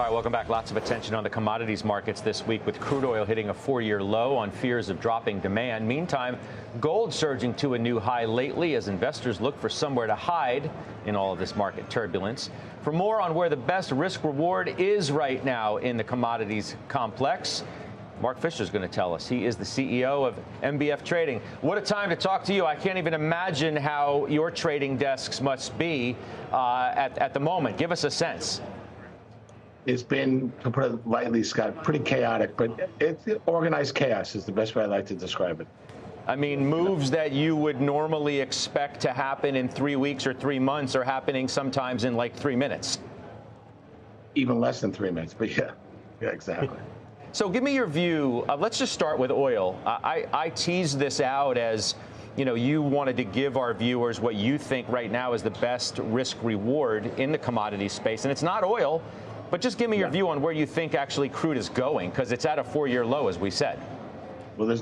All right, welcome back. Lots of attention on the commodities markets this week, with crude oil hitting a 4-year low on fears of dropping demand. Meantime, gold surging to a new high lately as investors look for somewhere to hide in all of this market turbulence. For more on where the best risk reward is right now in the commodities complex, Mark Fisher is going to tell us. He is the CEO of MBF Trading. What a time to talk to you. I can't even imagine how your trading desks must be at the moment. Give us a sense. It's been, to put it lightly, Scott, pretty chaotic, but it's organized chaos is the best way I like to describe it. I mean, moves that you would normally expect to happen in 3 weeks or 3 months are happening sometimes in like 3 minutes. Even less than 3 minutes, but yeah, exactly. So give me your view. Let's just start with oil. I teased this out as, you know, you wanted to give our viewers what you think right now is the best risk reward in the commodity space. And it's not oil. But just give me your view on where you think actually crude is going, because it's at a 4-year low, as we said. Well, there's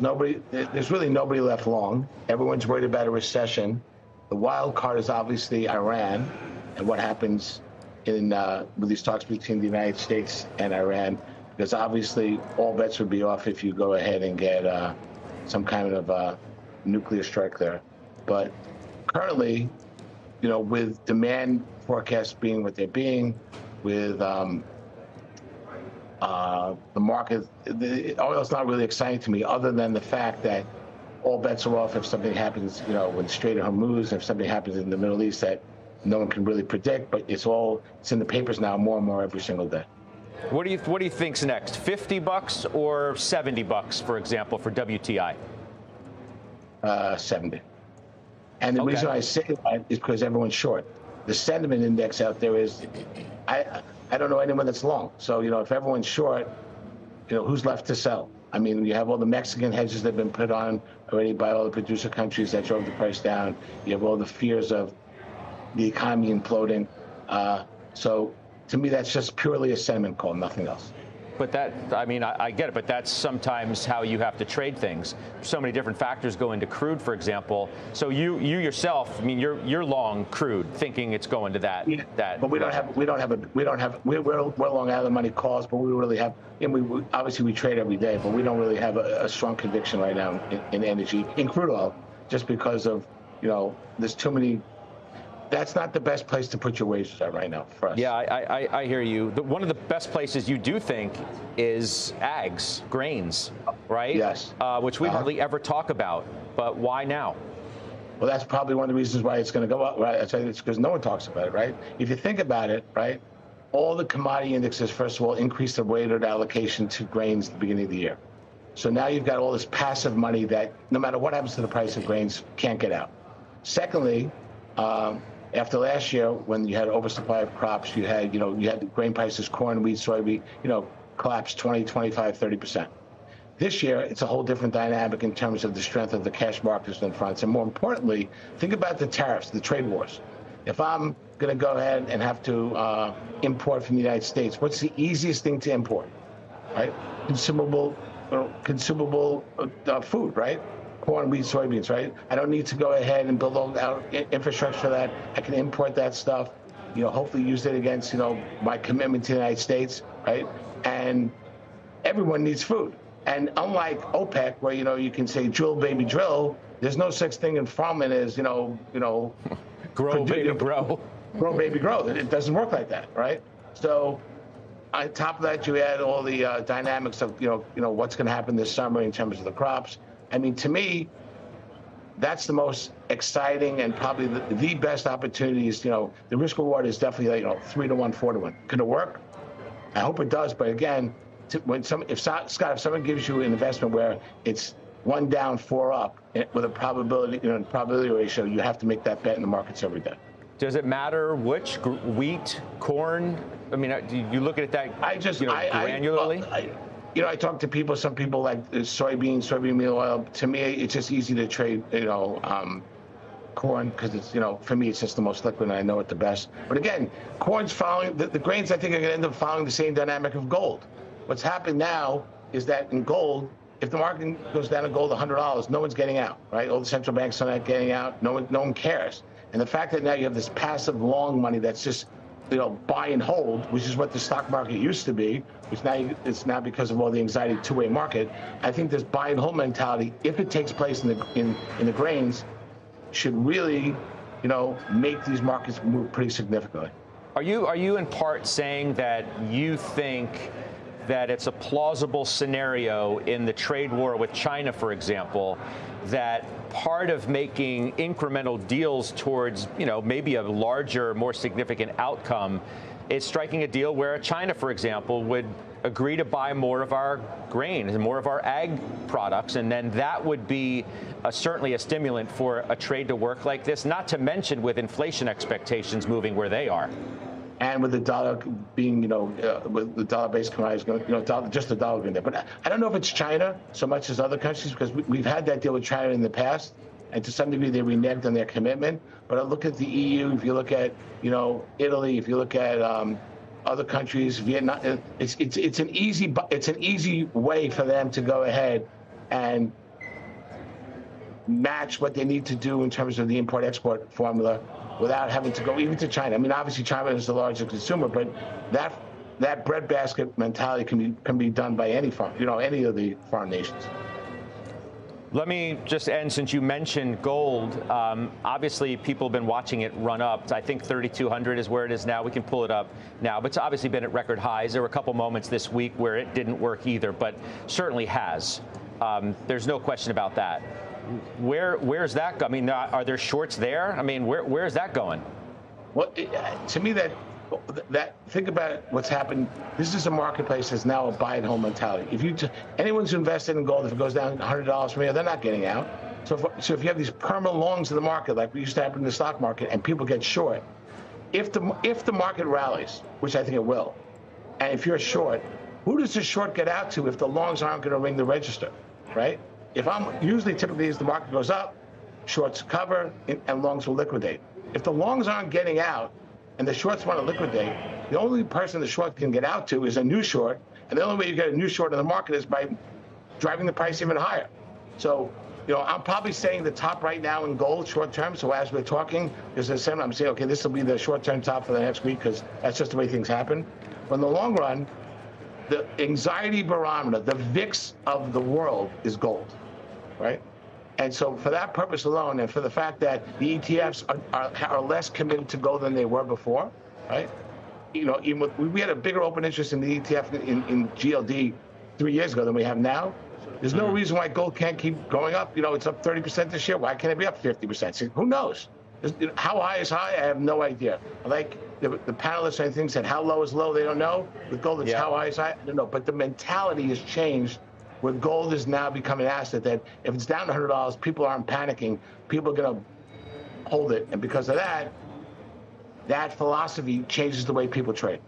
really nobody left long. Everyone's worried about a recession. The wild card is obviously Iran and what happens in with these talks between the United States and Iran, because obviously all bets would be off if you go ahead and get some kind of nuclear strike there. But currently, you know, with demand forecasts being what they're being, with the market, oil's not really exciting to me, other than the fact that all bets are off if something happens, you know, with the Strait of Hormuz, if something happens in the Middle East that no one can really predict. But it's in the papers now more and more every single day. What do you think's next? $50 or $70, for example, for WTI? 70. And the reason I say that is because everyone's short. The sentiment index out there is, I don't know anyone that's long. So, you know, if everyone's short, you know, who's left to sell? I mean, you have all the Mexican hedges that have been put on already by all the producer countries that drove the price down. You have all the fears of the economy imploding. So to me, that's just purely a sentiment call, nothing else. But that, I mean, I get it, but that's sometimes how you have to trade things. So many different factors go into crude, for example. So you yourself, I mean, you're long crude, thinking it's going to that. Yeah, that. But we're long out of the money calls, but we really have. And obviously we trade every day, but we don't really have a strong conviction right now in energy, in crude oil, just because of, you know, there's too many. That's not the best place to put your wages at right now for us. Yeah, I hear you. One of the best places you do think is ags, grains, right? Yes. Which we hardly ever talk about. But why now? Well, that's probably one of the reasons why it's going to go up, right? It's because no one talks about it, right? If you think about it, right, all the commodity indexes, first of all, increased the weighted allocation to grains at the beginning of the year. So now you've got all this passive money that, no matter what happens to the price of grains, can't get out. Secondly, after last year, when you had oversupply of crops, you had the grain prices, corn, wheat, soybean, collapsed 20, 25, 30%. This year, it's a whole different dynamic in terms of the strength of the cash markets in front. And more importantly, think about the tariffs, the trade wars. If I'm going to go ahead and have to import from the United States, what's the easiest thing to import, right? Consumable food, right? Corn, wheat, soybeans, right? I don't need to go ahead and build all out infrastructure for that. I can import that stuff, hopefully use it against, my commitment to the United States, right? And everyone needs food. And unlike OPEC, where, you can say drill, baby, drill, there's no such thing in farming as, grow, baby, grow. Grow, baby, grow. It doesn't work like that, right? So on top of that, you add all the dynamics of, what's going to happen this summer in terms of the crops. I mean, to me, that's the most exciting and probably the best opportunities. The risk reward is definitely 3-to-1, 4-to-1. Can it work? I hope it does. But again, if someone gives you an investment where it's 1 down, 4 up with a probability, probability ratio, you have to make that bet in the markets every day. Does it matter which wheat, corn? I mean, do you look at that granularly? I talk to people. Some people like soybean meal oil. To me, it's just easy to trade, corn, because it's, for me, it's just the most liquid and I know it the best. But again, corn's following, the grains I think are going to end up following the same dynamic of gold. What's happened now is that in gold, if the market goes down to gold $100, no one's getting out, right? All the central banks are not getting out. No one cares. And the fact that now you have this passive long money that's just buy and hold, which is what the stock market used to be, which now it's now because of all the anxiety two-way market. I think this buy and hold mentality, if it takes place in the grains, should really, make these markets move pretty significantly. Are you in part saying that you think that it's a plausible scenario in the trade war with China, for example, that part of making incremental deals towards, maybe a larger, more significant outcome is striking a deal where China, for example, would agree to buy more of our grain and more of our ag products, and then that would be certainly a stimulant for a trade to work like this, not to mention with inflation expectations moving where they are. And with the dollar being, with the dollar-based commodities going, just the dollar being there. But I don't know if it's China so much as other countries, because we've had that deal with China in the past, and to some degree they reneged on their commitment. But I look at the EU, if you look at, Italy, if you look at other countries, Vietnam, it's an easy way for them to go ahead and match what they need to do in terms of the import-export formula, without having to go even to China. I mean, obviously China is the largest consumer, but that breadbasket mentality can be done by any any of the foreign nations. Let me just end, since you mentioned gold. Obviously, people have been watching it run up. I think 3,200 is where it is now. We can pull it up now, but it's obviously been at record highs. There were a couple moments this week where it didn't work either, but certainly has. There's no question about that. Where's that? I mean, are there shorts there? I mean, where's that going? Well, to me, think about what's happened. This is a marketplace that's now a buy and hold mentality. If anyone's invested in gold, if it goes down $100 from here, they're not getting out. So if you have these permanent longs in the market, like we used to happen in the stock market, and people get short, if the market rallies, which I think it will, and if you're short, who does the short get out to if the longs aren't going to ring the register, right? Typically, as the market goes up, shorts cover and longs will liquidate. If the longs aren't getting out and the shorts want to liquidate, the only person the short can get out to is a new short, and the only way you get a new short in the market is by driving the price even higher. So, I'm probably saying the top right now in gold short term. So as we're talking, I'm saying, okay, this will be the short term top for the next week, because that's just the way things happen. But in the long run, the anxiety barometer, the VIX of the world, is gold, right? And so for that purpose alone, and for the fact that the ETFs are less committed to gold than they were before, right? Even we had a bigger open interest in the ETF in GLD 3 years ago than we have now. There's no reason why gold can't keep going up. It's up 30% this year. Why can't it be up 50%? Who knows? How high is high? I have no idea. Like the panelists, I think, said how low is low. They don't know. With gold, it's how high is high. I don't know. But the mentality has changed, where gold has now become an asset that if it's down to $100, people aren't panicking. People are going to hold it. And because of that, that philosophy changes the way people trade.